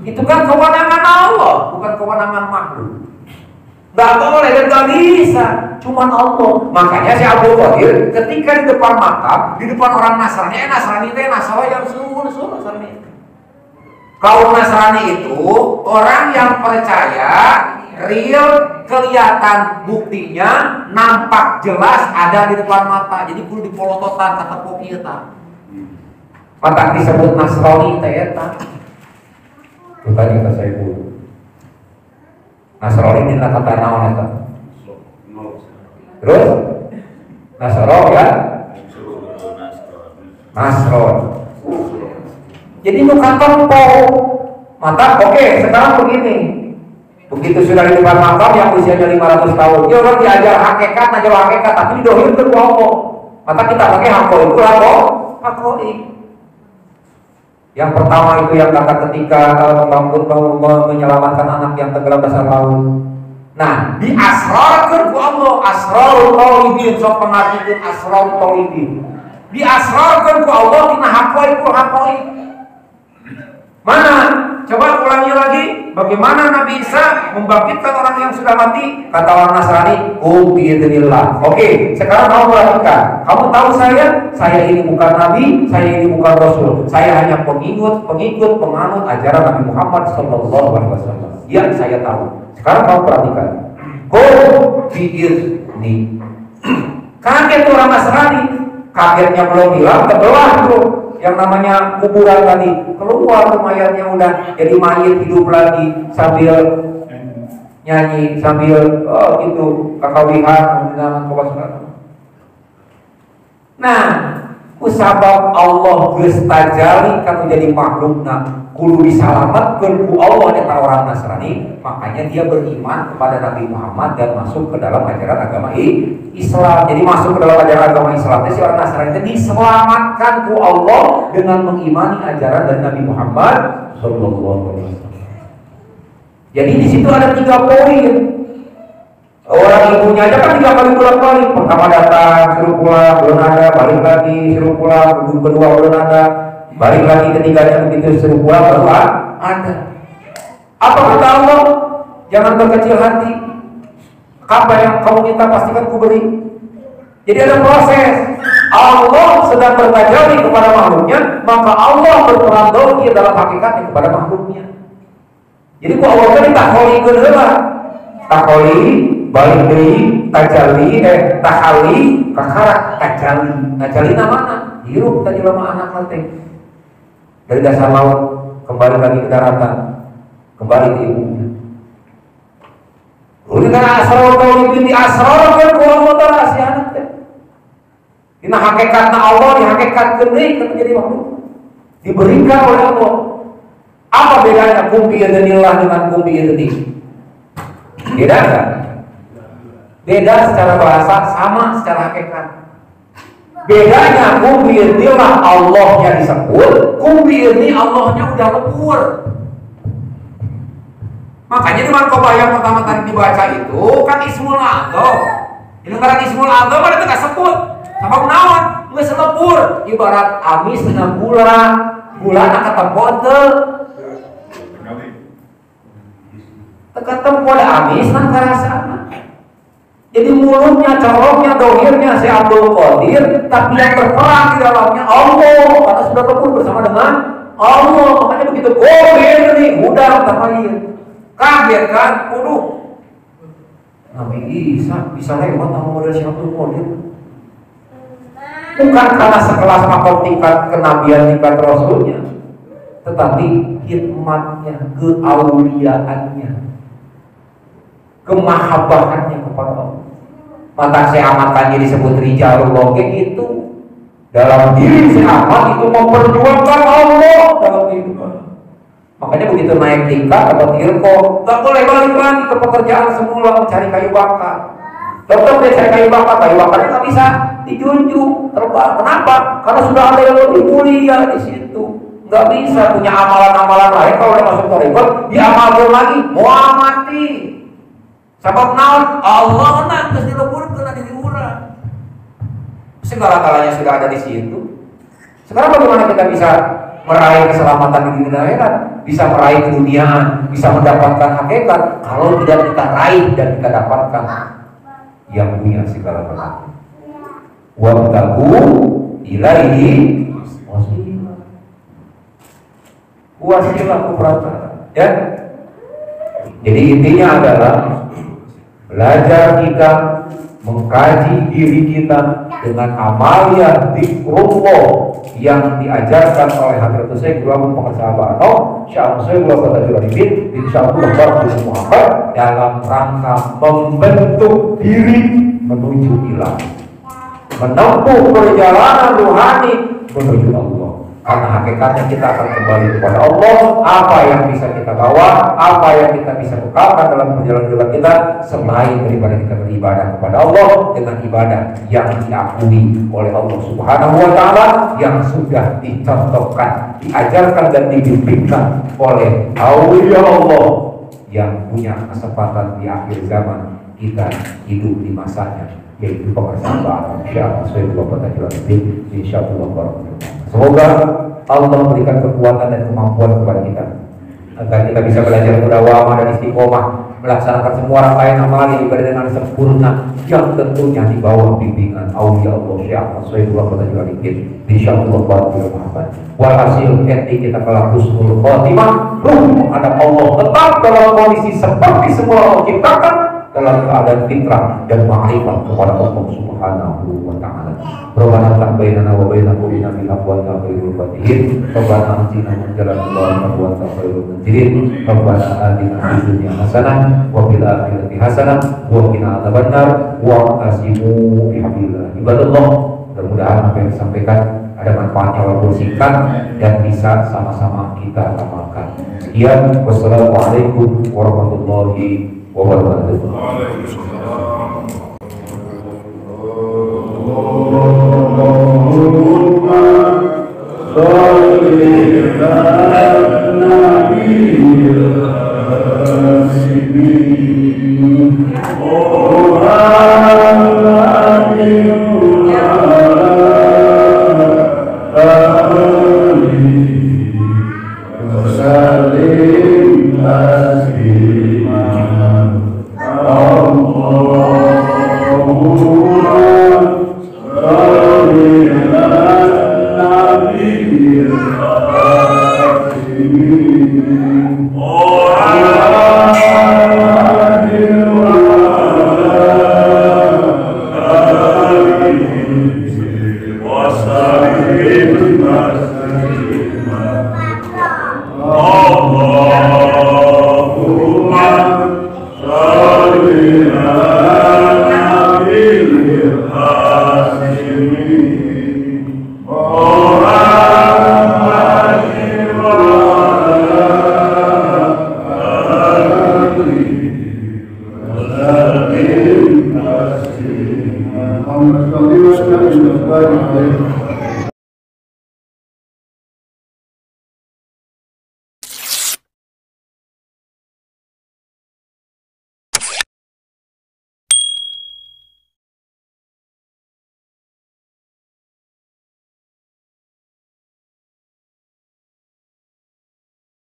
Itu kan kewenangan Allah, bukan kewenangan makhluk. Gak boleh dan gak bisa, cuman Allah. Makanya si Abdul Qadir ketika di depan makam, di depan orang Nasrani, Nasrani itu Nasrani yang suruh Nasrani. Kaum Nasrani itu orang yang percaya, real, kelihatan buktinya, nampak jelas ada di depan mata. Jadi kudu dipolototan kata kopi eta. Mata disebut Nasrani teh eta. Tanya ke saya dulu. Nasrani ini kata naon eta? Terus Nasro ya? Nasro. Jadi bukan tempo. Maka oke, sekarang begini. Begitu sudah di depan makam yang usianya 500 tahun, dia orang diajar hakikat, tapi didohirkeun ku Allah. Maka kita pakai hakoi itu hakoi. Yang pertama itu yang kata ketika menyelamatkan anak yang tenggelam dasar laut. Nah, diasrarkeun ku Allah, asrarul thalibin, sok pengartikeun asrarul thalibin. Diasrarkeun ku Allah tina hakoi. Mana? Coba ulangi lagi. Bagaimana Nabi Isa membangkitkan orang yang sudah mati? Kata orang Nasrani, biidznillah. Oke, sekarang kamu perhatikan. Kamu tahu saya ini bukan Nabi, saya ini bukan Rasul. Saya hanya pengikut penganut ajaran Nabi Muhammad SAW. Ya, saya tahu. Sekarang kamu perhatikan. Biizni. Kaget orang Nasrani. Kagetnya belum hilang, terbelah bro. Yang namanya kuburan tadi keluar mayatnya udah jadi mayat hidup lagi sambil nyanyi sambil gitu kakawihan dengan kebasuhan. Nah, kusabab Allah geus tajali kan jadi makhlukna kudu disalamatkeun ku Allah eta orang Nasrani, makanya dia beriman kepada Nabi Muhammad dan masuk ke dalam ajaran agama Islam. Jadi masuk ke dalam ajaran agama Islam itu si orang Nasrani itu diselamatkan ku Allah dengan mengimani ajaran dari Nabi Muhammad sallallahu alaihi wasallam. Jadi di situ ada 3 poin. Orang ibunya aja kan 3 kali bolak-balik. Pertama datang suruh pulang belum ada, balik lagi suruh pulang, kedua belum ada, balik lagi ketiganya begitu suruh pulang baru ada. Apa kata Allah? Jangan berkecil hati. Apa yang kamu minta pastikan ku beri. Jadi ada proses. Allah sedang bertajalli kepada makhluknya, maka Allah berperan dohir dalam hakikatnya kepada makhluknya. Jadi ku Allah tadi takholi kedua, takholi balik deui tajalli tahalli kakara tajalli namana hirup tadi lama anak nanti dari dasar laut kembali lagi ke daratan, kembali ke ibunya. Lalu karena asrarul thalibin diasrarkeun ku Allah taala si anak teh. Dina hakikatna Allah dihakikatkeun deui ka menjadi makhluk. Diberikan oleh Allah. Apa bedanya kum biidznillah dengan kum biidzni? Beda enggak? Beda secara bahasa, sama secara hakikat. Bedanya kum biidznillah Allahnya disebut, kum biidzni Allahnya udah lebur. Makanya di Markoba yang pertama tadi dibaca itu kan Ismul Adzam. Ini karena Ismul Adzam ada teu kasebut. Sabab naon? Geus lepur. Ibarat amis dengan gula. Gula nak ketempon teu. Teu ketempon amis nan karasana. Jadi mulutnya, coroknya, dohirnya si Abdul Qadir, tapi yang berperang di dalamnya Allah, karena sudah lepur bersama dengan Allah. Makanya begitu gober nih, udah tapain. Kaget kan? Waduh, Nabi Isa bisa lewat sama model si Abdul Qadir. Bukan karena sekelas makom tingkat kenabian, tingkat rasulnya, tetapi hikmatnya, keauliaannya, kemahabahannya kepada Allah. Mata seamatkannya disebut rijalullah kayak gitu. Dalam diri seamat itu memperjuangkan Allah dalam kehidupan. Makanya begitu naik tingkat atau tirko, gak boleh balik lagi ke pekerjaan semula mencari kayu bakar. Tetap dia cari kayu bakarnya gak bisa dijunjung terbang. Kenapa? Karena sudah ada yang lebih mulia di situ. Gak bisa punya amalan-amalan lain kalau udah masuk tarekat diamalkan lagi, mau amati. Sabab naon? Allah nanti dilebur kena diri urang. Segala-galanya sudah ada di situ. Sekarang bagaimana kita bisa meraih keselamatan di dunia akhirat, bisa meraih keduniaan, bisa mendapatkan hakikat kalau tidak kita raih dan kita dapatkan yang punya segala-galanya. Wabtagu ilaihi wasilah. Wasilah perantara. Ya. Jadi intinya adalah belajar kita, mengkaji diri kita dengan amalia zikrullah yang diajarkan oleh Hadratus Syekh Guru Pengesahabat atau Syekh Syekh Guru Tajulibin insyaallah Bagus Muhammad dalam rangka membentuk diri menuju ilah, menempuh perjalanan rohani menuju Allah. Karena hakikatnya kita akan kembali kepada Allah. Apa yang bisa kita bawa, apa yang kita bisa bekalkan dalam perjalanan kita selain daripada kita beribadah kepada Allah dengan ibadah yang diakui oleh Allah Subhanahu wa Ta'ala, yang sudah dicontohkan, diajarkan dan dibimbingkan oleh aulia Allah yang punya kesempatan di akhir zaman kita hidup di masanya, yaitu pengesahan insyaallah. Semoga Allah memberikan kekuatan dan kemampuan kepada kita agar kita bisa belajar berdawamah dan istiqomah melaksanakan semua rangkaian amal ibadah dengan sempurna yang tentunya di bawah bimbingan aulia Allah Syekh Muhammad insyaallah Muhammad. Walhasil etik kita kelak husnul khotimah, ruh menghadap Allah tetap dalam kondisi seperti semula Allah ciptakan, dalam keadaan fitrah dan ma'rifat kepada Allah Subhanahu wa Ta'ala. Rabbana taqabbal wa baina qulina bil aqwali wa khairul fatihin. Rabbana atina min ladunka wa khairul munzirin. Rabbana atina fid dunya hasanah wa fil akhirati hasanah wa qina adzabannar wa qasimu bihablillah. Ibadallah, mudah-mudahan apa yang disampaikan ada manfaatnya walaupun singkat dan bisa sama-sama kita amalkan. Sekian, wassalamualaikum warahmatullahi wabarakatuh. Allahumma shalli wa sallim